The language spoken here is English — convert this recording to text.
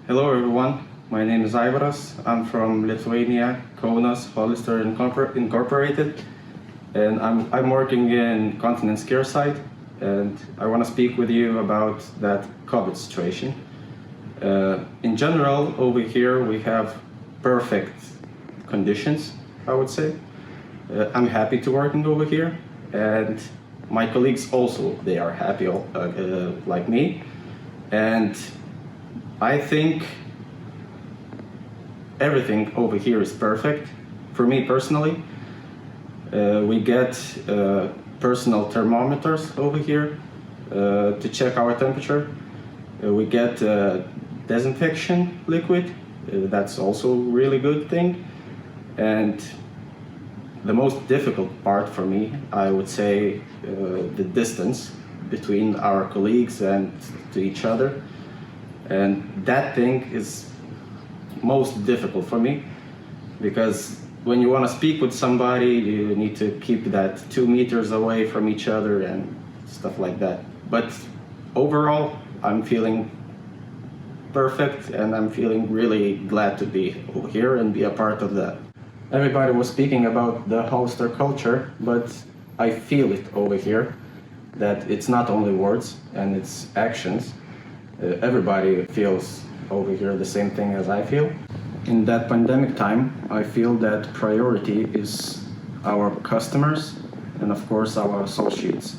Hello everyone, my name is Aivaras. I'm from Lithuania, Kaunas, Hollister Incorporated, and I'm working in Continence Care site, and I want to speak with you about that COVID situation. In general, over here we have perfect conditions, I would say. I'm happy to working over here, and my colleagues also, they are happy like me, and I think everything over here is perfect. For me personally, we get personal thermometers over here to check our temperature. We get disinfection liquid, that's also a really good thing. And the most difficult part for me, I would say, the distance between our colleagues and to each other. And that thing is most difficult for me, because when you want to speak with somebody, you need to keep that 2 meters away from each other and stuff like that. But overall, I'm feeling perfect, and I'm feeling really glad to be over here and be a part of that. Everybody was speaking about the Hollister culture, but I feel it over here, that it's not only words and it's actions. Everybody feels over here the same thing as I feel. In that pandemic time, I feel that priority is our customers and of course our associates.